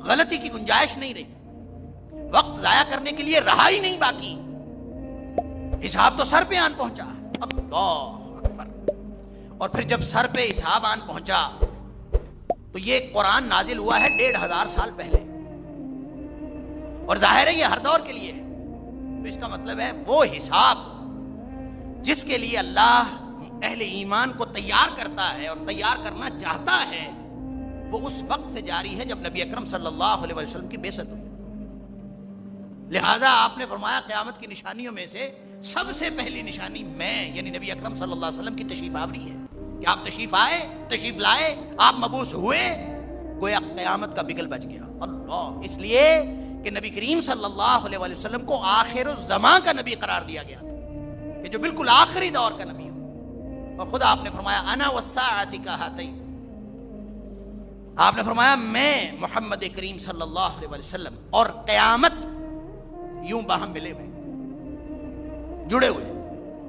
غلطی کی گنجائش نہیں رہی، وقت ضائع کرنے کے لیے رہا ہی نہیں باقی. حساب تو سر پہ آن پہنچا. اللہ اکبر. اور پھر جب سر پہ حساب آن پہنچا تو یہ قرآن نازل ہوا ہے 1500 سال پہلے، اور ظاہر ہے یہ ہر دور کے لیے ہے. تو اس کا مطلب ہے وہ حساب جس کے لیے اللہ اہل ایمان کو تیار کرتا ہے اور تیار کرنا چاہتا ہے، وہ اس وقت سے جاری ہے جب نبی اکرم صلی اللہ علیہ وسلم کی بعثت ہوئی. لہٰذا آپ نے فرمایا قیامت کی نشانیوں میں سے سب سے پہلی نشانی میں یعنی نبی اکرم صلی اللہ علیہ وسلم کی تشریف آوری ہے کہ آپ تشریف آئے، تشریف لائے، آپ مبعوث ہوئے، گویا قیامت کا بگل بج گیا. اللہ، اس لیے کہ نبی کریم صلی اللہ علیہ وسلم کو آخر الزمان کا نبی قرار دیا گیا تھا کہ جو بالکل آخری دور کا نبی ہو. اور خود آپ نے فرمایا انا والساعۃ کہاتین، آپ نے فرمایا میں محمد کریم صلی اللہ علیہ وسلم اور قیامت یوں باہم ملے ہوئے، جڑے ہوئے.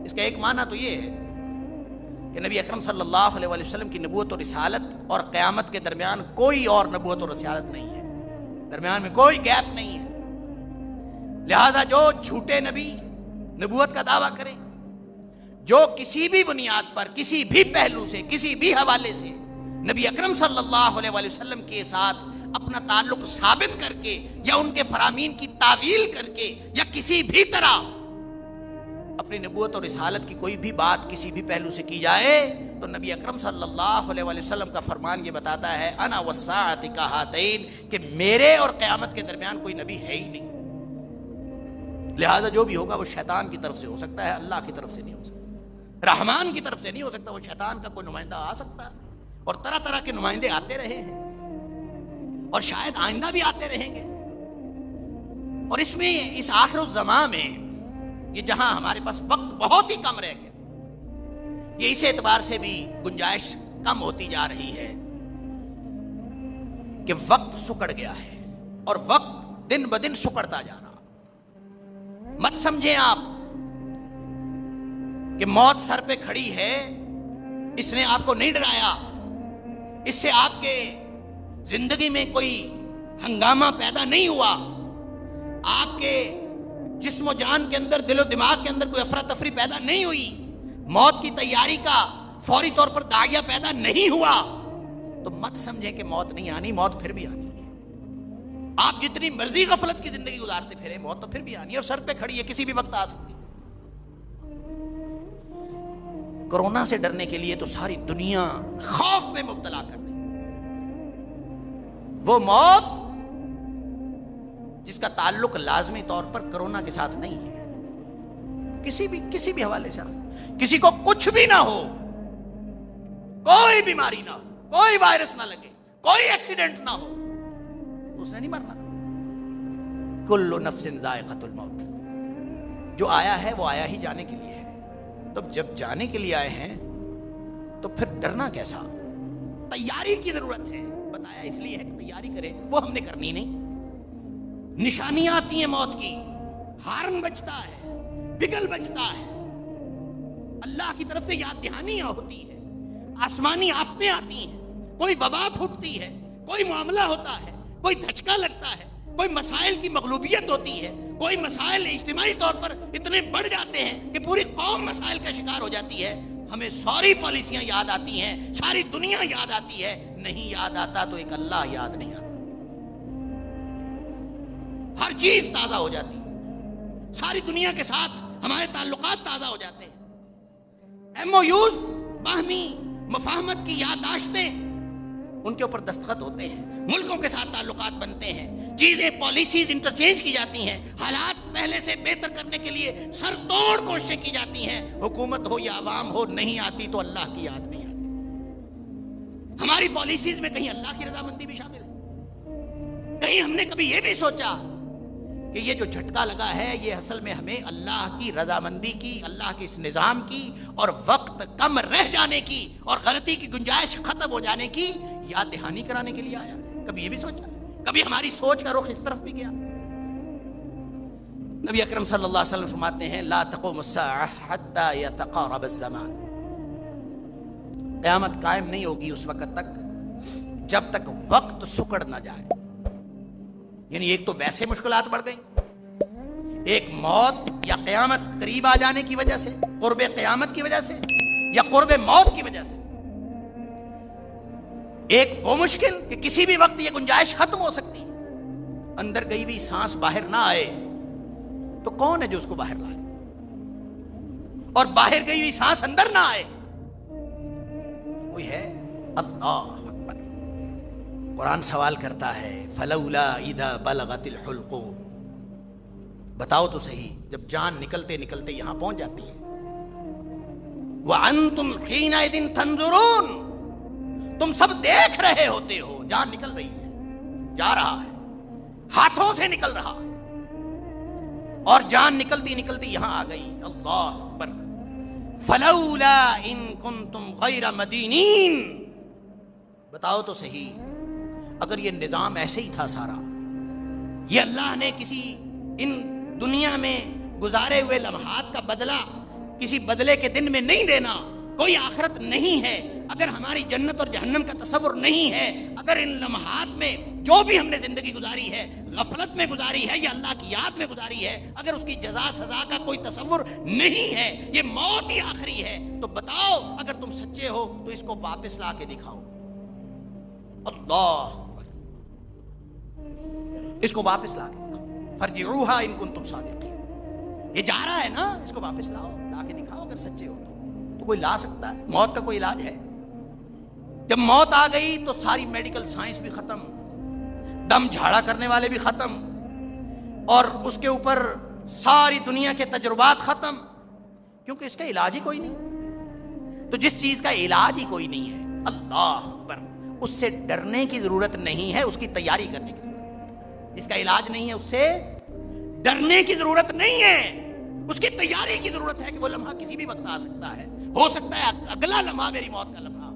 اس کا ایک معنی تو یہ ہے کہ نبی اکرم صلی اللہ علیہ وسلم کی نبوت اور رسالت اور قیامت کے درمیان کوئی اور نبوت اور رسالت نہیں ہے، درمیان میں کوئی گیپ نہیں ہے. لہذا جو جھوٹے نبی نبوت کا دعویٰ کریں، جو کسی بھی بنیاد پر، کسی بھی پہلو سے، کسی بھی حوالے سے نبی اکرم صلی اللہ علیہ وسلم کے ساتھ اپنا تعلق ثابت کر کے یا ان کے فرامین کی تعویل کر کے یا کسی بھی طرح اپنی نبوت اور رسالت کی کوئی بھی بات کسی بھی پہلو سے کی جائے تو نبی اکرم صلی اللہ علیہ وسلم کا فرمان یہ بتاتا ہے انا والساعۃ کہاتین، کہ میرے اور قیامت کے درمیان کوئی نبی ہے ہی نہیں. لہذا جو بھی ہوگا وہ شیطان کی طرف سے ہو سکتا ہے، اللہ کی طرف سے نہیں ہو سکتا، رحمان کی طرف سے نہیں ہو سکتا. وہ شیطان کا کوئی نمائندہ آ سکتا ہے، اور طرح طرح کے نمائندے آتے رہے ہیں اور شاید آئندہ بھی آتے رہیں گے. اور اس میں اس آخر الزمان میں یہ جہاں ہمارے پاس وقت بہت ہی کم رہ گیا، یہ اس اعتبار سے بھی گنجائش کم ہوتی جا رہی ہے کہ وقت سکڑ گیا ہے اور وقت دن بدن سکڑتا جا رہا. مت سمجھیں آپ کہ موت سر پہ کھڑی ہے، اس نے آپ کو نہیں ڈرایا، اس سے آپ کے زندگی میں کوئی ہنگامہ پیدا نہیں ہوا، آپ کے جسم و جان کے اندر، دل و دماغ کے اندر کوئی افراتفری پیدا نہیں ہوئی، موت کی تیاری کا فوری طور پر داغیہ پیدا نہیں ہوا. تو مت سمجھیں کہ موت نہیں آنی، موت پھر بھی آنی ہے. آپ جتنی مرضی غفلت کی زندگی گزارتے پھریں، موت تو پھر بھی آنی ہے اور سر پہ کھڑی ہے، کسی بھی وقت آ سکتی ہے. کورونا سے ڈرنے کے لیے تو ساری دنیا خوف میں مبتلا کر رہی. وہ موت جس کا تعلق لازمی طور پر کورونا کے ساتھ نہیں ہے، کسی بھی حوالے سے، کسی کو کچھ بھی نہ ہو، کوئی بیماری نہ ہو، کوئی وائرس نہ لگے، کوئی ایکسیڈنٹ نہ ہو، اس نے نہیں مرنا. کل نفس ذائقۃ الموت، جو آیا ہے وہ آیا ہی جانے کے لیے ہے. تو جب جانے کے لیے آئے ہیں تو پھر ڈرنا کیسا؟ تیاری کی ضرورت ہے. بتایا اس لیے ہے کہ تیاری کرے، وہ ہم نے کرنی نہیں. نشانیاں آتی ہیں موت کی، ہارن بجتا ہے، بگل بجتا ہے، اللہ کی طرف سے یاد دہانیاں ہوتی ہے، آسمانی آفتیں آتی ہیں، کوئی وبا پھوٹتی ہے، کوئی معاملہ ہوتا ہے، کوئی دھچکا لگتا ہے، کوئی مسائل کی مغلوبیت ہوتی ہے، کوئی مسائل اجتماعی طور پر اتنے بڑھ جاتے ہیں کہ پوری قوم مسائل کا شکار ہو جاتی ہے. ہمیں ساری پالیسیاں یاد آتی ہیں، ساری دنیا یاد آتی ہے، نہیں یاد آتا تو ایک اللہ یاد نہیں آتا. ہر چیز تازہ ہو جاتی ہے، ساری دنیا کے ساتھ ہمارے تعلقات تازہ ہو جاتے ہیں. ایم او یوز، باہمی مفاہمت کی یادداشتیں، ان کے اوپر دستخط ہوتے ہیں، ملکوں کے ساتھ تعلقات بنتے ہیں، چیزیں پالیسیز انٹرچینج کی جاتی ہیں، حالات پہلے سے بہتر کرنے کے لیے سر توڑ کوششیں کی جاتی ہیں. حکومت ہو یا عوام ہو، نہیں آتی تو اللہ کی یاد نہیں آتی. ہماری پالیسیز میں کہیں اللہ کی رضامندی بھی شامل ہے؟ کہیں ہم نے کبھی یہ بھی سوچا کہ یہ جو جھٹکا لگا ہے یہ اصل میں ہمیں اللہ کی رضامندی کی، اللہ کے اس نظام کی اور وقت کم رہ جانے کی اور غلطی کی گنجائش ختم ہو جانے کی یاد دہانی کرانے کے لیے آیا؟ کبھی یہ بھی سوچا؟ کبھی ہماری سوچ کا رخ اس طرف بھی گیا؟ نبی اکرم صلی اللہ علیہ وسلم فرماتے ہیں لا تقوم الساعہ حتی یتقارب الزمان، قیامت قائم نہیں ہوگی اس وقت تک جب تک وقت سکڑ نہ جائے. یعنی ایک تو ویسے مشکلات بڑھ گئی، ایک موت یا قیامت قریب آ جانے کی وجہ سے، قرب قیامت کی وجہ سے یا قرب موت کی وجہ سے، ایک وہ مشکل کہ کسی بھی وقت یہ گنجائش ختم ہو سکتی ہے، اندر گئی ہوئی سانس باہر نہ آئے تو کون ہے جو اس کو باہر لائے، اور باہر گئی ہوئی سانس اندر نہ آئے، کوئی ہے؟ اللہ اکبر۔ قرآن سوال کرتا ہے فلولا اذا بلغت الحلقوم، بتاؤ تو صحیح جب جان نکلتے نکلتے یہاں پہنچ جاتی ہے، وانتم حینئذ تنظرون، تم سب دیکھ رہے ہوتے ہو، جان نکل رہی ہے، جا رہا ہے، ہاتھوں سے نکل رہا ہے، اور جان نکلتی نکلتی یہاں آ گئی، اللہ اکبر۔ فلولا ان کنتم غیر مدینین، بتاؤ تو صحیح اگر یہ نظام ایسے ہی تھا سارا، یہ اللہ نے کسی ان دنیا میں گزارے ہوئے لمحات کا بدلہ کسی بدلے کے دن میں نہیں دینا، کوئی آخرت نہیں ہے، اگر ہماری جنت اور جہنم کا تصور نہیں ہے، اگر ان لمحات میں جو بھی ہم نے زندگی گزاری ہے غفلت میں گزاری ہے یا اللہ کی یاد میں گزاری ہے، اگر اس کی جزا سزا کا کوئی تصور نہیں ہے، یہ موت ہی آخری ہے، تو بتاؤ اگر تم سچے ہو تو اس کو واپس لا کے دکھاؤ، اللہ اکبر، اس کو واپس لا کے دکھاؤ، فرجعوها ان کنتم صادقین، یہ جا رہا ہے نا، اس کو واپس لاؤ، لا کے دکھاؤ اگر سچے ہو تو کوئی لا سکتا ہے؟ موت کا کوئی علاج ہے؟ جب موت آ گئی تو ساری میڈیکل سائنس بھی ختم، دم جھاڑا کرنے والے بھی ختم، اور اس کے اوپر ساری دنیا کے تجربات ختم، کیونکہ اس کا علاج ہی کوئی نہیں۔ تو جس چیز کا علاج ہی کوئی نہیں ہے، اللہ اکبر، اس سے ڈرنے کی ضرورت نہیں ہے، اس کی تیاری کرنے کی ضرورت ہے۔ جس کا علاج نہیں ہے اس سے ڈرنے کی ضرورت نہیں ہے، اس کی تیاری کی ضرورت ہے کہ وہ لمحہ کسی بھی وقت آ سکتا ہے، ہو سکتا ہے اگلا لمحہ میری موت کا لمحہ،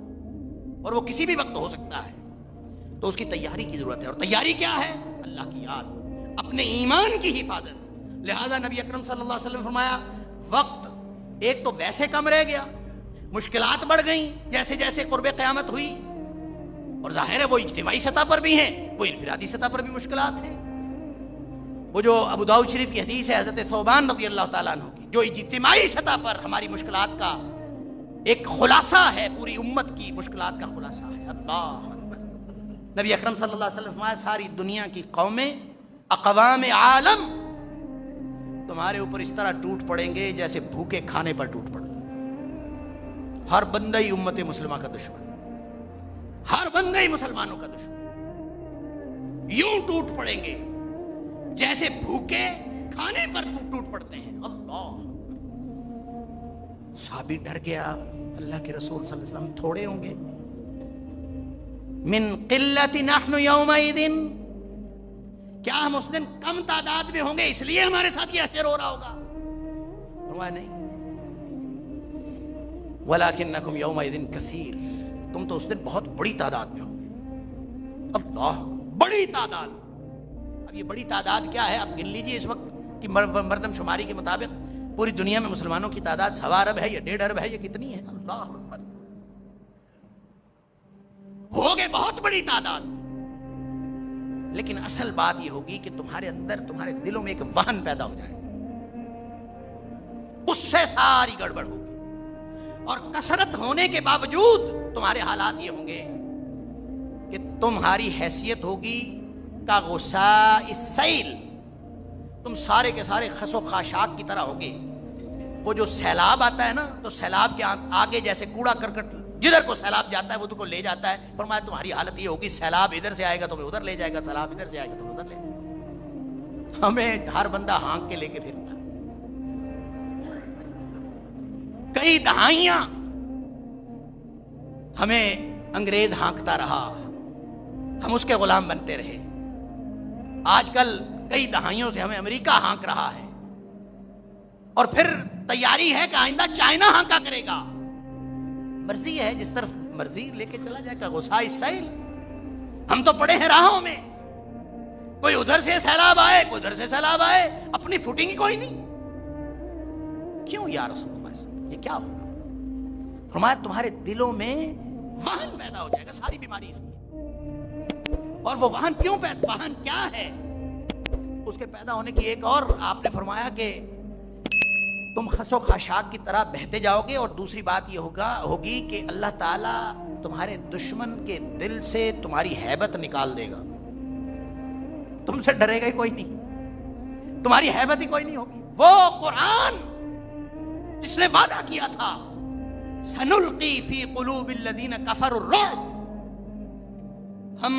اور وہ کسی بھی وقت ہو سکتا ہے، تو اس کی تیاری کی ضرورت ہے، اور تیاری کیا ہے؟ اللہ کی یاد، اپنے ایمان کی حفاظت۔ لہذا نبی اکرم صلی اللہ علیہ وسلم فرمایا وقت ایک تو ویسے کم رہ گیا، مشکلات بڑھ گئیں جیسے جیسے قرب قیامت ہوئی، اور ظاہر ہے وہ اجتماعی سطح پر بھی ہیں، وہ انفرادی سطح پر بھی مشکلات ہیں۔ وہ جو ابو داؤد شریف کی حدیث ہے حضرت ثوبان رضی اللہ تعالیٰ عنہ کی، جو اجتماعی سطح پر ہماری مشکلات کا ایک خلاصہ ہے، پوری امت کی مشکلات کا خلاصہ ہے، اللہ اکبر۔ نبی اکرم صلی اللہ علیہ وسلم فرمایا ساری دنیا کی قومیں، اقوام عالم تمہارے اوپر اس طرح ٹوٹ پڑیں گے جیسے بھوکے کھانے پر ٹوٹ پڑتے، ہر بندہ ہی امت مسلمہ کا دشمن، ہر بندہ ہی مسلمانوں کا دشمن، یوں ٹوٹ پڑیں گے جیسے بھوکے کھانے پر ٹوٹ پڑتے ہیں، اللہ۔ صحابی ڈر گیا، اللہ کے رسول صلی اللہ علیہ وسلم تھوڑے ہوں گے؟ من قلت نحن یومئذ، کیا ہم اس دن کم تعداد میں ہوں گے اس لیے ہمارے ساتھ یہ حشر ہو رہا ہوگا؟ فرمایا نہیں، ولکنکم یومئذ کثیر، تم تو اس دن بہت بڑی تعداد میں ہوں گے، اللہ، بڑی تعداد۔ اب یہ بڑی تعداد کیا ہے؟ آپ گن لیجئے اس وقت کی مردم شماری کے مطابق پوری دنیا میں مسلمانوں کی تعداد 1.25 ارب ہے یا 1.5 ارب ہے یا کتنی ہے؟ اللہ اکبر، ہوگے بہت بڑی تعداد، لیکن اصل بات یہ ہوگی کہ تمہارے اندر، تمہارے دلوں میں ایک وہن پیدا ہو جائے، اس سے ساری گڑبڑ ہوگی، اور کثرت ہونے کے باوجود تمہارے حالات یہ ہوں گے کہ تمہاری حیثیت ہوگی کا غصہ السیل، تم سارے کے سارے خس و خاشاک کی طرح ہوگے۔ وہ جو سیلاب آتا ہے نا، تو سیلاب کے آگے جیسے کوڑا کرکٹ جدھر کو سیلاب جاتا ہے وہ تو کو لے جاتا ہے، فرمایا تمہاری حالت یہ ہوگی، سیلاب ادھر سے آئے گا تمہیں ادھر لے جائے گا، سیلاب ادھر سے آئے گا تمہیں ادھر لے جائے گا۔ ہمیں ہر بندہ ہانک کے لے کے پھرتا، کئی دہائیاں ہمیں انگریز ہانکتا رہا، ہم اس کے غلام بنتے رہے، آج کل کئی دہائیوں سے ہمیں امریکہ ہانک رہا ہے، اور پھر تیاری ہے کہ آئندہ چائنا ہانکا کرے گا، مرضی ہے جس طرف مرضی لے کے چلا جائے گا، غصہ السیل۔ ہم تو پڑے ہیں راہوں میں، کوئی ادھر سے سیلاب آئے، کوئی ادھر سے سیلاب آئے، اپنی فوٹنگ ہی کوئی نہیں۔ کیوں یا رسول اللہ، یہ کیا ہوگا؟ فرمایا تمہارے دلوں میں وہن پیدا ہو جائے گا، ساری بیماری اس کی۔ اور وہ وہن کیوں پیدا، وہن کیا ہے؟ اس کے پیدا ہونے کی ایک اور آپ نے فرمایا کہ تم خس و خاشاک کی طرح بہتے جاؤ گے، اور دوسری بات یہ ہوگی کہ اللہ تعالیٰ تمہارے دشمن کے دل سے تمہاری ہیبت نکال دے گا، تم سے ڈرے گا ہی کوئی نہیں، تمہاری ہیبت ہی کوئی نہیں ہوگی۔ وہ قرآن جس نے وعدہ کیا تھا سنلقی فی قلوب الذین کفروا الرعب، ہم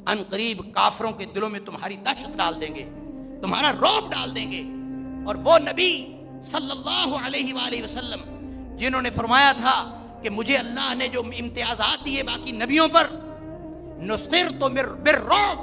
ان قریب کافروں کے دلوں میں تمہاری دہشت ڈال دیں گے، تمہارا رعب ڈال دیں گے۔ اور وہ نبی صلی اللہ علیہ وآلہ وسلم جنہوں نے فرمایا تھا کہ مجھے اللہ نے جو امتیازات دیے باقی نبیوں پر، نصرت بالرعب،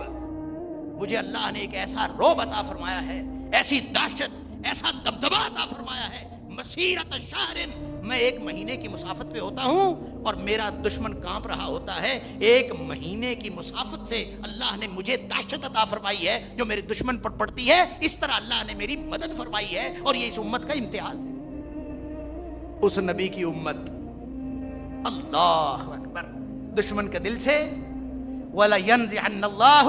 مجھے اللہ نے ایک ایسا رعب عطا فرمایا ہے، ایسی دہشت، ایسا دبدبا عطا فرمایا ہے، مسیرت شہر، میں 1 مہینے کی مسافت پہ ہوتا ہوں اور میرا دشمن کانپ رہا ہوتا ہے۔ 1 مہینے کی مسافت سے اللہ نے مجھے دہشت عطا فرمائی ہے جو میرے دشمن پر پڑتی ہے، اس طرح اللہ نے میری مدد فرمائی ہے، اور یہ اس امت کا امتیاز ہے۔ اس نبی کی امت، اللہ اکبر، دشمن کے دل سے وَلَيَنزِعَنَّ اللَّهُ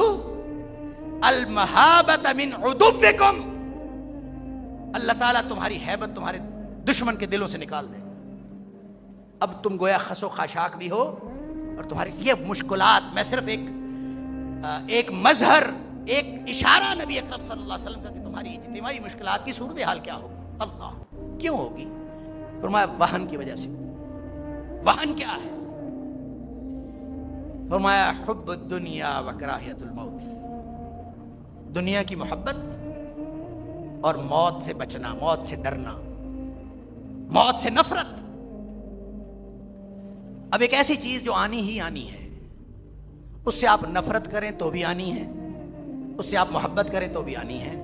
الْمَهَابَةَ مِنْ عُدُوِّكُمْ، اللہ تعالیٰ تمہاری ہیبت تمہارے دشمن کے دلوں سے نکال دے۔ اب تم گویا خس و خاشاک بھی ہو، اور تمہاری یہ مشکلات، میں صرف ایک مظہر، ایک اشارہ نبی اکرم صلی اللہ علیہ وسلم کا کہ تمہاری اجتماعی مشکلات کی صورتحال کیا ہوگی۔ اللہ کیوں ہوگی؟ فرمایا وہن کی وجہ سے۔ وہن کیا ہے؟ فرمایا حب الدنیا و کراہیت الموت، دنیا کی محبت اور موت سے بچنا، موت سے ڈرنا، موت سے نفرت۔ اب ایک ایسی چیز جو آنی ہی آنی ہے، اس سے آپ نفرت کریں تو بھی آنی ہے، اس سے آپ محبت کریں تو بھی آنی ہے،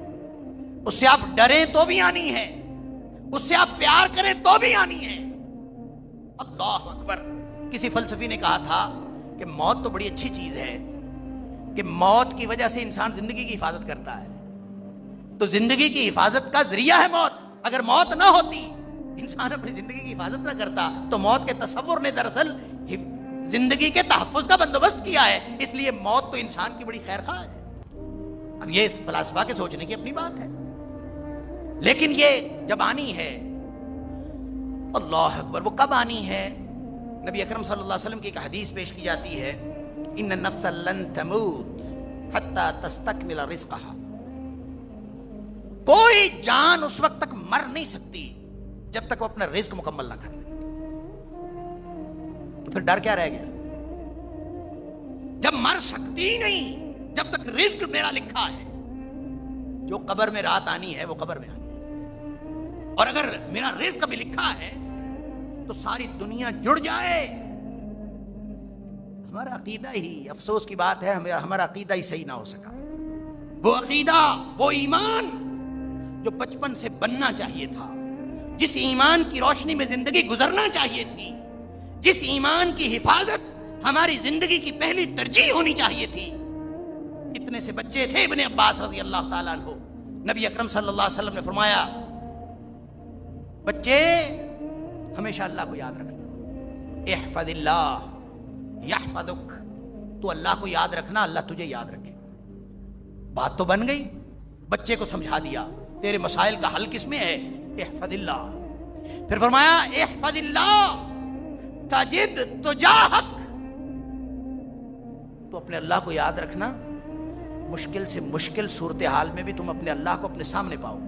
اس سے آپ ڈریں تو بھی آنی ہے، اس سے آپ پیار کریں تو بھی آنی ہے۔ اللہ اکبر۔ کسی فلسفی نے کہا تھا کہ موت تو بڑی اچھی چیز ہے کہ موت کی وجہ سے انسان زندگی کی حفاظت کرتا ہے، تو زندگی کی حفاظت کا ذریعہ ہے موت۔ اگر موت نہ ہوتی، انسان اپنی زندگی کی حفاظت نہ کرتا، تو موت کے تصور نے دراصل زندگی کے تحفظ کا بندوبست کیا ہے، اس لیے موت تو انسان کی بڑی خیر خواہ ہے۔ اب یہ فلاسفہ کے سوچنے کی اپنی بات ہے، لیکن یہ جب آنی ہے، اللہ اکبر، وہ کب آنی ہے؟ نبی اکرم صلی اللہ علیہ وسلم کی ایک حدیث پیش کی جاتی ہے، ان النفس لن تموت حتی تستکمل رزقها، کوئی جان اس وقت تک مر نہیں سکتی جب تک وہ اپنا رزق مکمل نہ کر لے۔ تو پھر ڈر کیا رہ گیا؟ جب مر سکتی ہی نہیں جب تک رزق میرا لکھا ہے، جو قبر میں رات آنی ہے وہ قبر میں آنی ہے، اور اگر میرا رزق بھی لکھا ہے تو ساری دنیا جڑ جائے، ہمارا عقیدہ ہی، افسوس کی بات ہے، ہمارا عقیدہ ہی صحیح نہ ہو سکا۔ وہ عقیدہ، وہ ایمان جو بچپن سے بننا چاہیے تھا، جس ایمان کی روشنی میں زندگی گزرنا چاہیے تھی، جس ایمان کی حفاظت ہماری زندگی کی پہلی ترجیح ہونی چاہیے تھی۔ اتنے سے بچے تھے ابن عباس رضی اللہ تعالیٰ عنہ، نبی اکرم صلی اللہ علیہ وسلم نے فرمایا، بچے ہمیشہ اللہ کو یاد رکھنا، احفظ اللہ یحفظک، تو اللہ کو یاد رکھنا، اللہ تجھے یاد رکھے۔ بات تو بن گئی، بچے کو سمجھا دیا تیرے مسائل کا حل کس میں ہے؟ احفظ اللہ۔ پھر فرمایا احفظ اللہ تجد تجاہک، تو اپنے اللہ کو یاد رکھنا، مشکل سے مشکل صورتحال میں بھی تم اپنے اللہ کو اپنے سامنے پاؤ۔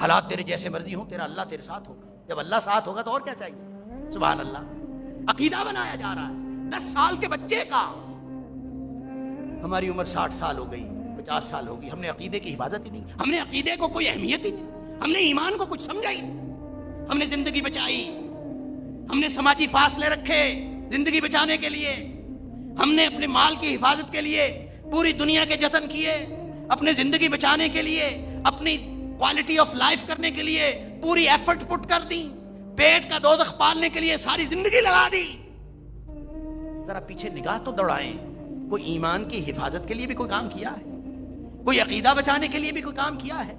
حالات تیرے جیسے مرضی ہوں، تیرا اللہ تیرے ساتھ ہوگا۔ جب اللہ ساتھ ہوگا تو اور کیا چاہیے؟ سبحان اللہ۔ عقیدہ بنایا جا رہا ہے 10 سال کے بچے کا، ہماری عمر 60 سال ہو گئی، 50 سال ہوگی، ہم نے عقیدے کی حفاظت ہی نہیں، ہم نے عقیدے کو کوئی اہمیت ہی نہیں، ہم نے ایمان کو کچھ سمجھا ہی نہیں، ہم نے زندگی بچائی، ہم نے سماجی فاصلے رکھے زندگی بچانے کے لیے، ہم نے اپنے مال کی حفاظت کے لیے پوری دنیا کے جتن کیے، اپنے زندگی بچانے کے لیے، اپنی کوالٹی آف لائف کرنے کے لیے پوری ایفرٹ پٹ کر دی، پیٹ کا دوزخ پالنے کے لیے ساری زندگی لگا دی۔ ذرا پیچھے نگاہ تو دوڑائیں، کوئی ایمان کی حفاظت کے لیے بھی کوئی کام کیا ہے؟ کوئی عقیدہ بچانے کے لیے بھی کوئی کام کیا ہے؟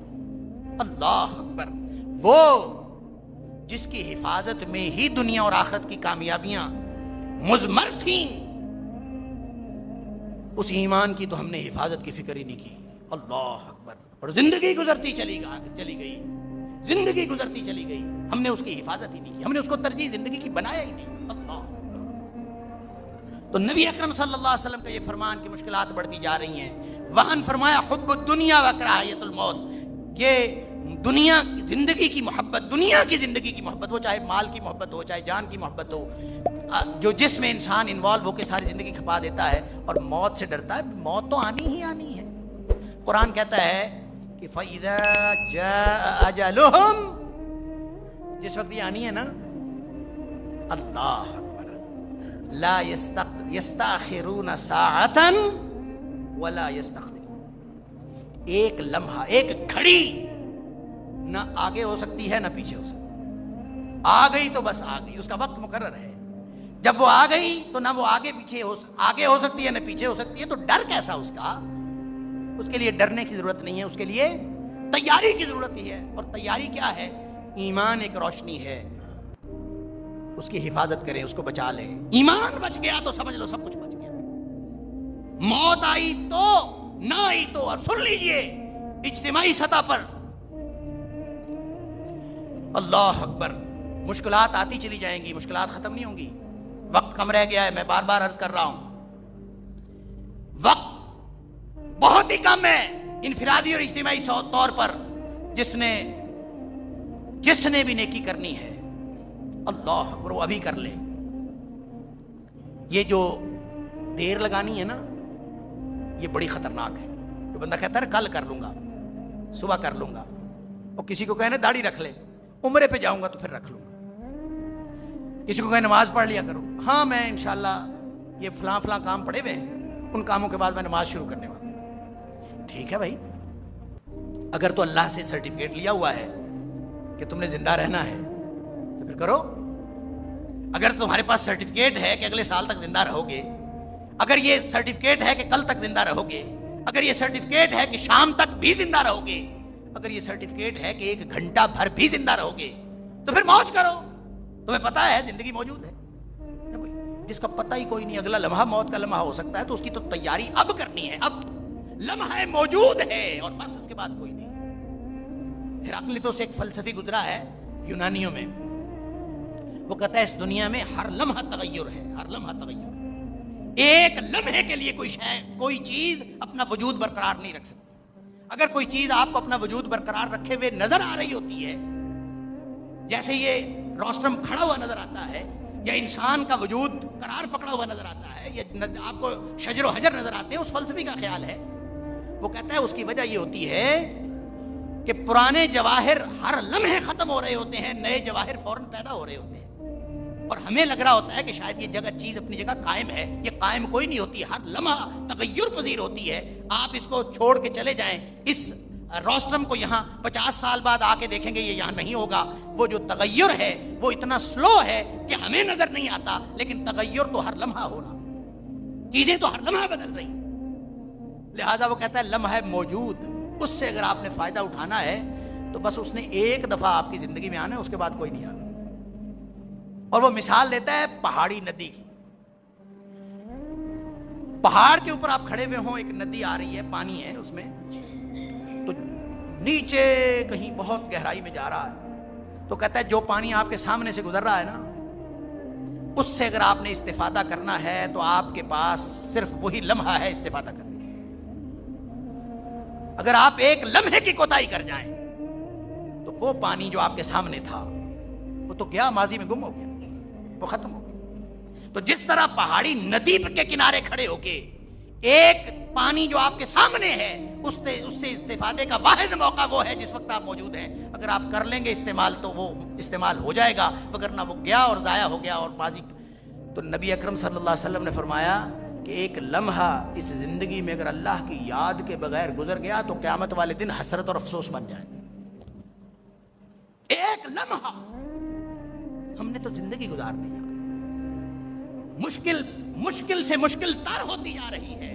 اللہ اکبر۔ وہ جس کی حفاظت میں ہی دنیا اور آخرت کی کامیابیاں مضمر تھیں، اس ایمان کی تو ہم نے حفاظت کی فکر ہی نہیں کی. اللہ اکبر. اور زندگی گزرتی چلی گئی, زندگی گزرتی چلی گئی, ہم نے اس کی حفاظت ہی نہیں کی, ہم نے اس کو ترجیح زندگی کی بنایا ہی نہیں. اللہ. تو نبی اکرم صلی اللہ علیہ وسلم کا یہ فرمان کہ مشکلات بڑھتی جا رہی ہیں. وہاں فرمایا حب الدنیا و کراہیت الموت, کہ دنیا زندگی کی محبت, دنیا کی زندگی کی محبت, وہ چاہے مال کی محبت ہو, چاہے جان کی محبت ہو, جو جس میں انسان انوالو ہو کے ساری زندگی کھپا دیتا ہے اور موت سے ڈرتا ہے. موت تو آنی ہی آنی ہے. قرآن کہتا ہے کہ فَإِذَا جَاءَ أَجَلُهُمْ, جس وقت یہ آنی ہے نا, اللہ اکبر, لا يستأخرون ساعة ولا يستقدمون. ایک لمحہ, ایک گھڑی نہ آگے ہو سکتی ہے نہ پیچھے ہو سکتی. آ گئی تو بس آ گئی, اس کا وقت مقرر ہے. جب وہ آ گئی تو نہ وہ آگے ہو سکتی ہے نہ پیچھے ہو سکتی ہے. تو ڈر کیسا اس کا؟ اس کے لیے ڈرنے کی ضرورت نہیں ہے, اس کے لیے تیاری کی ضرورت ہی ہے. اور تیاری کیا ہے؟ ایمان ایک روشنی ہے, اس کی حفاظت کریں, اس کو بچا لیں. ایمان بچ گیا تو سمجھ لو سب کچھ بچ گیا. موت آئی تو نہ آئی تو. اور سن لیجئے اجتماعی سطح پر, اللہ اکبر, مشکلات آتی چلی جائیں گی, مشکلات ختم نہیں ہوں گی. وقت کم رہ گیا ہے, میں بار بار عرض کر رہا ہوں, وقت بہت ہی کم ہے انفرادی اور اجتماعی طور پر. جس نے بھی نیکی کرنی ہے, اللہ اکبر, وہ ابھی کر لے. یہ جو دیر لگانی ہے نا, یہ بڑی خطرناک ہے. جو بندہ کہتا ہے کل کر لوں گا, صبح کر لوں گا, اور کسی کو کہنا داڑھی رکھ لے, عمرے پہ جاؤں گا تو پھر رکھ لوں گا. کسی کو کہے نماز پڑھ لیا کرو, ہاں میں انشاءاللہ یہ فلاں کام پڑے ہوئے ہیں, ان کاموں کے بعد میں نماز شروع کرنے والا. ٹھیک ہے بھائی, اگر تو اللہ سے سرٹیفکیٹ لیا ہوا ہے کہ تم نے زندہ رہنا ہے تو پھر کرو. اگر تمہارے پاس سرٹیفکیٹ ہے کہ اگلے سال تک زندہ رہو گے, اگر یہ سرٹیفکیٹ ہے کہ کل تک زندہ رہو گے, اگر یہ سرٹیفکیٹ ہے کہ شام تک بھی زندہ رہو گے, اگر یہ سرٹیفکیٹ ہے کہ 1 گھنٹہ بھر بھی زندہ رہو گے, تو پھر موج کرو. تمہیں پتا ہے زندگی موجود ہے. جس کا پتہ ہی کوئی نہیں اگلا لمحہ موت کا لمحہ ہو سکتا ہے, تو اس کی تو تیاری اب کرنی ہے. اب لمحہ موجود ہے اور بس, اس کے بعد کوئی نہیں. ہیراکلیتوس سے ایک فلسفی گزرا ہے یونانیوں میں, وہ کہتا ہے اس دنیا میں ہر لمحہ تغیر ہے, ہر لمحہ تغیر. ایک لمحے کے لیے کوئی چیز اپنا وجود برقرار نہیں رکھ سکتی. اگر کوئی چیز آپ کو اپنا وجود برقرار رکھے ہوئے نظر آ رہی ہوتی ہے, جیسے یہ روسٹرم کھڑا ہوا نظر آتا ہے, یا انسان کا وجود قرار پکڑا ہوا نظر آتا ہے, یا آپ کو شجر و حجر نظر آتے ہیں, اس فلسفی کا خیال ہے. وہ کہتا ہے اس کی وجہ یہ ہوتی ہے کہ پرانے جواہر ہر لمحے ختم ہو رہے ہوتے ہیں, نئے جواہر فوراً پیدا ہو رہے ہوتے ہیں. اور ہمیں لگ رہا ہوتا ہے کہ شاید یہ چیز اپنی جگہ قائم ہے. یہ قائم کوئی نہیں ہوتی, ہر لمحہ تغیر پذیر ہوتی ہے. آپ اس کو چھوڑ کے چلے جائیں, اس روسٹرم کو یہاں 50 سال بعد آ کے دیکھیں گے یہ یہاں نہیں ہوگا. وہ جو تغیر ہے وہ اتنا سلو ہے کہ ہمیں نظر نہیں آتا, لیکن تغیر تو ہر لمحہ ہو رہا, چیزیں تو ہر لمحہ بدل رہی. لہذا وہ کہتا ہے لمحہ موجود, اس سے اگر آپ نے فائدہ اٹھانا ہے تو بس اس نے ایک دفعہ آپ کی زندگی میں آنا ہے, اس کے بعد کوئی نہیں آنا. اور وہ مثال دیتا ہے پہاڑی ندی کی. پہاڑ کے اوپر آپ کھڑے ہوئے ہوں, ایک ندی آ رہی ہے, پانی ہے اس میں, تو نیچے کہیں بہت گہرائی میں جا رہا ہے. تو کہتا ہے جو پانی آپ کے سامنے سے گزر رہا ہے نا, اس سے اگر آپ نے استفادہ کرنا ہے تو آپ کے پاس صرف وہی لمحہ ہے استفادہ کرنے. اگر آپ ایک لمحے کی کوتاہی کر جائیں تو وہ پانی جو آپ کے سامنے تھا وہ تو گیا, ماضی میں گم ہو گیا, وہ ختم ہو گیا. تو جس طرح پہاڑی ندی کے کنارے کھڑے ہو کے ایک پانی جو آپ کے سامنے ہے, اس سے استفادے کا واحد موقع وہ ہے جس وقت آپ موجود ہیں. اگر آپ کر لیں گے استعمال تو وہ استعمال ہو جائے گا, وگرنہ وہ گیا اور ضائع ہو گیا اور ماضی. تو نبی اکرم صلی اللہ علیہ وسلم نے فرمایا کہ ایک لمحہ اس زندگی میں اگر اللہ کی یاد کے بغیر گزر گیا تو قیامت والے دن حسرت اور افسوس بن جائے. ایک لمحہ ہم نے تو زندگی گزار دی, مشکل سے مشکل تر ہوتی جا رہی ہے.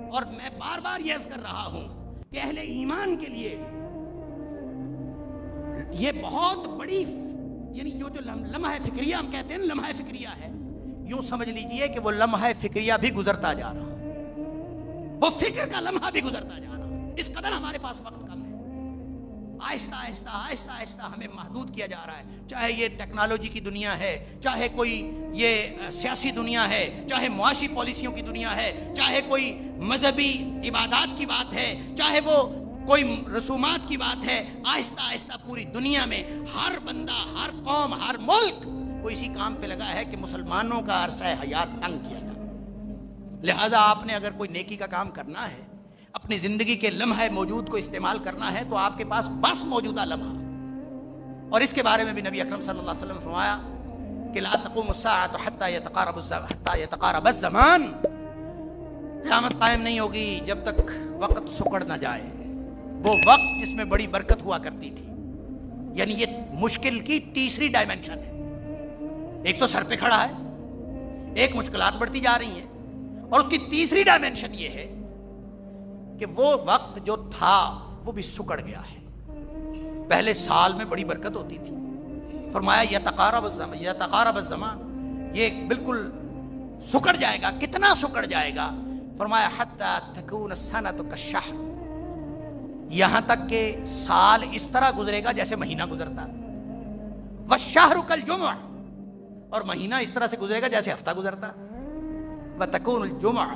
اور میں بار بار یہ عرض کر رہا ہوں کہ اہل ایمان کے لیے یہ بہت بڑی, یعنی جو لمحہ فکریہ ہم کہتے ہیں, لمحہ فکریہ ہے, یوں سمجھ لیجئے کہ وہ لمحہ فکریہ بھی گزرتا جا رہا ہے. وہ فکر کا لمحہ بھی گزرتا جا رہا ہے، اس قدر ہمارے پاس وقت کم ہے۔ آہستہ آہستہ آہستہ آہستہ ہمیں محدود کیا جا رہا ہے، چاہے یہ ٹیکنالوجی کی دنیا ہے، چاہے کوئی یہ سیاسی دنیا ہے، چاہے معاشی پالیسیوں کی دنیا ہے، چاہے کوئی مذہبی عبادات کی بات ہے، چاہے وہ کوئی رسومات کی بات ہے۔ آہستہ آہستہ پوری دنیا میں ہر بندہ، ہر قوم، ہر ملک وہ اسی کام پہ لگا ہے کہ مسلمانوں کا عرصہ حیات تنگ کیا جائے۔ لہٰذا آپ نے اگر کوئی نیکی کا کام کرنا ہے، اپنی زندگی کے لمحہ موجود کو استعمال کرنا ہے، تو آپ کے پاس بس موجودہ لمحہ۔ اور اس کے بارے میں بھی نبی اکرم صلی اللہ علیہ وسلم نے فرمایا کہ لا تقوم الساعة حتى يتقارب الزمان، قیامت قائم نہیں ہوگی جب تک وقت سکڑ نہ جائے، وہ وقت جس میں بڑی برکت ہوا کرتی تھی۔ یعنی یہ مشکل کی تیسری ڈائمنشن ہے، ایک تو سر پہ کھڑا ہے، ایک مشکلات بڑھتی جا رہی ہیں، اور اس کی تیسری ڈائمنشن یہ ہے کہ وہ وقت جو تھا وہ بھی سکڑ گیا ہے۔ پہلے سال میں بڑی برکت ہوتی تھی، فرمایا یتقارب الزمان، یہ بالکل سکڑ جائے گا۔ کتنا سکڑ جائے گا؟ فرمایا حتی تکون السنۃ کالشہر، یہاں تک کہ سال اس طرح گزرے گا جیسے مہینہ گزرتا ہے، والشہر کالجمعہ، اور مہینہ اس طرح سے گزرے گا جیسے ہفتہ گزرتا ہے، وتکون الجمعہ،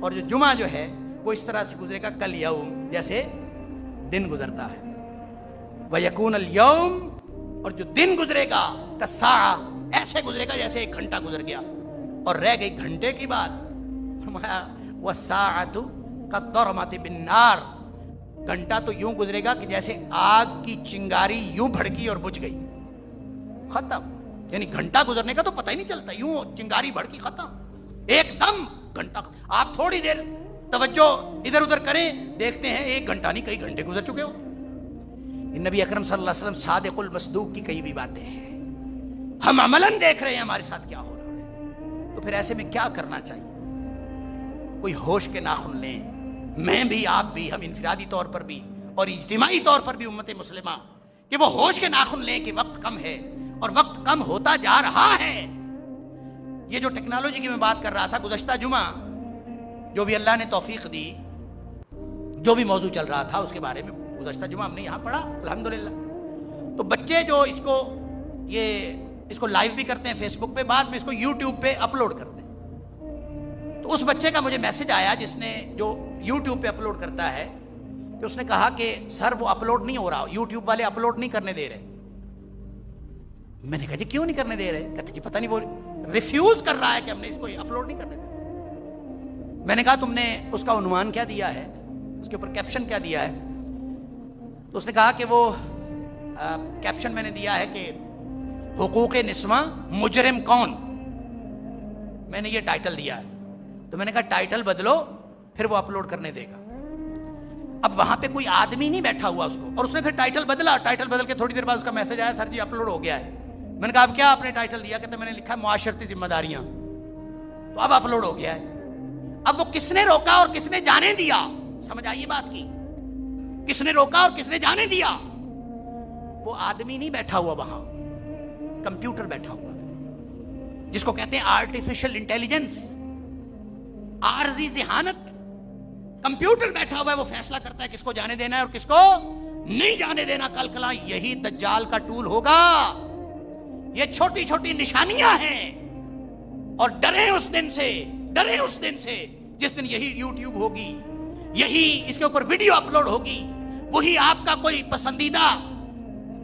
اور جو جمعہ جو ہے وہ اس طرح سے گزرے گا کل یوم، جیسے دن گزرتا ہے، ویکون الیوم، اور جو دن گزرے گا کالساعہ، ایسے گزرے گا جیسے ایک گھنٹہ گزر گیا، اور رہ گئی گھنٹے کی بات، فرمایا والساعۃ کالضرمۃ بالنار، گھنٹہ تو یوں گزرے گا کہ جیسے آگ کی چنگاری یوں بھڑکی اور بجھ گئی، ختم۔ یعنی گھنٹہ گزرنے کا تو پتہ ہی نہیں چلتا، یوں چنگاری بھڑکی ختم، ایک دم گھنٹہ۔ آپ تھوڑی دیر توجہ ادھر ادھر کریں، دیکھتے ہیں ایک گھنٹہ نہیں کئی گھنٹے گزر چکے ہو۔ نبی اکرم صلی اللہ علیہ وسلم صادق المصدوق کی کئی بھی باتیں ہیں، ہم عملاً دیکھ رہے ہیں ہمارے ساتھ کیا ہو رہا ہے۔ تو پھر ایسے میں کیا کرنا چاہیے؟ کوئی ہوش کے ناخن لیں، میں بھی، آپ بھی، ہم انفرادی طور پر بھی اور اجتماعی طور پر بھی امت مسلمہ، کہ وہ ہوش کے ناخن لیں کہ وقت کم ہے، اور وقت کم ہوتا جا رہا ہے۔ یہ جو ٹیکنالوجی کی میں بات کر رہا تھا، گزشتہ جمعہ جو بھی اللہ نے توفیق دی، جو بھی موضوع چل رہا تھا اس کے بارے میں گزشتہ جمعہ ہم نے یہاں پڑھا الحمدللہ۔ تو بچے جو اس کو لائیو بھی کرتے ہیں فیس بک پہ، بعد میں اس کو یوٹیوب پہ اپلوڈ کرتے ہیں، تو اس بچے کا مجھے میسج آیا جس نے، جو یوٹیوب پہ اپلوڈ کرتا ہے، کہ اس نے کہا کہ سر وہ اپلوڈ نہیں ہو رہا، یوٹیوب والے اپلوڈ نہیں کرنے دے رہے۔ میں نے کہا جی کیوں نہیں کرنے دے رہے؟ کہتے جی پتہ نہیں، وہ ریفیوز کر رہا ہے کہ ہم نے اس کو اپلوڈ نہیں کرنے دیا۔ میں نے کہا تم نے اس کا عنوان کیا دیا ہے، اس کے اوپر کیپشن کیا دیا ہے؟ تو اس نے کہا کہ وہ کیپشن میں نے دیا ہے کہ حقوق نسواں مجرم کون، میں نے یہ ٹائٹل دیا ہے۔ تو میں نے کہا ٹائٹل بدلو پھر وہ اپلوڈ کرنے دے گا۔ اب وہاں پہ کوئی آدمی نہیں بیٹھا ہوا اس کو، اور اس نے پھر ٹائٹل بدلا، ٹائٹل بدل کے تھوڑی دیر بعد اس کا میسج آیا سر جی اپلوڈ ہو گیا ہے۔ میں نے کہا اب کیا آپ نے ٹائٹل دیا؟ کہتے میں نے لکھا معاشرتی ذمہ داریاں، تو اب اپلوڈ ہو گیا ہے۔ اب وہ کس نے روکا اور کس نے جانے دیا؟ سمجھ آئیے بات کی، کس نے روکا اور کس نے جانے دیا؟ وہ آدمی نہیں بیٹھا ہوا وہاں، کمپیوٹر بیٹھا ہوا، جس کو کہتے ہیں آرٹیفیشل انٹیلیجنس، عارضی ذہانت۔ کمپیوٹر بیٹھا ہوا ہے، وہ فیصلہ کرتا ہے کس کو جانے دینا ہے اور کس کو نہیں جانے دینا۔ کل کلا یہی دجال کا ٹول ہوگا۔ یہ چھوٹی چھوٹی نشانیاں ہیں، اور ڈریں اس دن سے، ڈریں اس دن سے جس دن یہی یوٹیوب ہوگی، یہی اس کے اوپر ویڈیو اپلوڈ ہوگی، وہی آپ کا کوئی پسندیدہ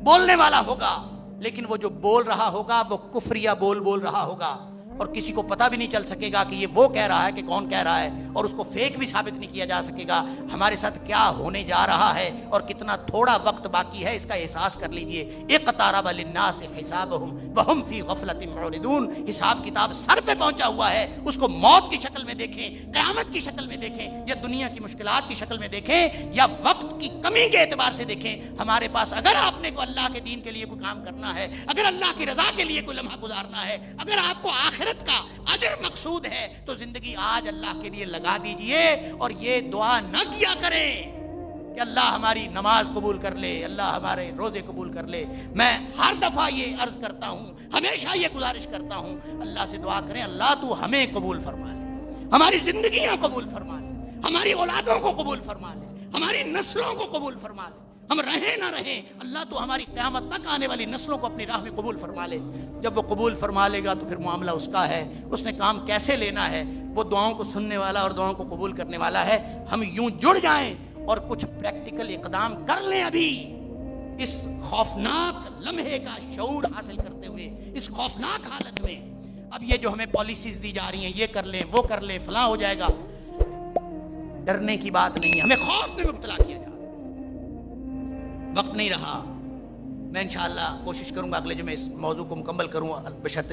بولنے والا ہوگا، لیکن وہ جو بول رہا ہوگا وہ کفریہ بول رہا ہوگا، اور کسی کو پتہ بھی نہیں چل سکے گا کہ یہ وہ کہہ رہا ہے کہ کون کہہ رہا ہے، اور اس کو فیک بھی ثابت نہیں کیا جا سکے گا۔ ہمارے ساتھ کیا ہونے جا رہا ہے اور کتنا تھوڑا وقت باقی ہے، اس کا احساس کر لیجئے۔ اقترب للناس حسابهم وهم فی غفلۃ معرضون، حساب کتاب سر پہ پہنچا ہوا ہے، اس کو موت کی شکل میں دیکھیں، قیامت کی شکل میں دیکھیں، یا دنیا کی مشکلات کی شکل میں دیکھیں، یا وقت کی کمی کے اعتبار سے دیکھیں۔ ہمارے پاس اگر آپ نے کو اللہ کے دین کے لیے کوئی کام کرنا ہے، اگر اللہ کی رضا کے لیے کوئی لمحہ گزارنا ہے، اگر آپ کو آخرت کا اجر مقصود ہے، تو زندگی آج اللہ کے لیے لگا دیجئے، اور یہ دعا نہ کیا کریں کہ اللہ ہماری نماز قبول کر لے، اللہ ہمارے روزے قبول کر لے۔ میں ہر دفعہ یہ عرض کرتا ہوں، ہمیشہ یہ گزارش کرتا ہوں، اللہ سے دعا کریں اللہ تو ہمیں قبول فرما لے، ہماری زندگیاں قبول فرما لے، ہماری اولادوں کو قبول فرما لے، ہماری نسلوں کو قبول فرما لے، ہم رہیں نہ رہیں اللہ تو ہماری قیامت تک آنے والی نسلوں کو اپنی راہ میں قبول فرما لے۔ جب وہ قبول فرما لے گا تو پھر معاملہ اس کا ہے، اس نے کام کیسے لینا ہے، وہ دعاؤں کو سننے والا اور دعاؤں کو قبول کرنے والا ہے۔ ہم یوں جڑ جائیں اور کچھ پریکٹیکل اقدام کر لیں ابھی، اس خوفناک لمحے کا شعور حاصل کرتے ہوئے، اس خوفناک حالت میں۔ اب یہ جو ہمیں پالیسیز دی جا رہی ہیں، یہ کر لیں وہ کر لیں فلاں ہو جائے گا، ڈرنے کی بات نہیں ہے، ہمیں خوف میں مبتلا کیا جا رہا ہے۔ وقت نہیں رہا، میں انشاءاللہ کوشش کروں گا اگلے جمعے اس موضوع کو مکمل کروں بشرط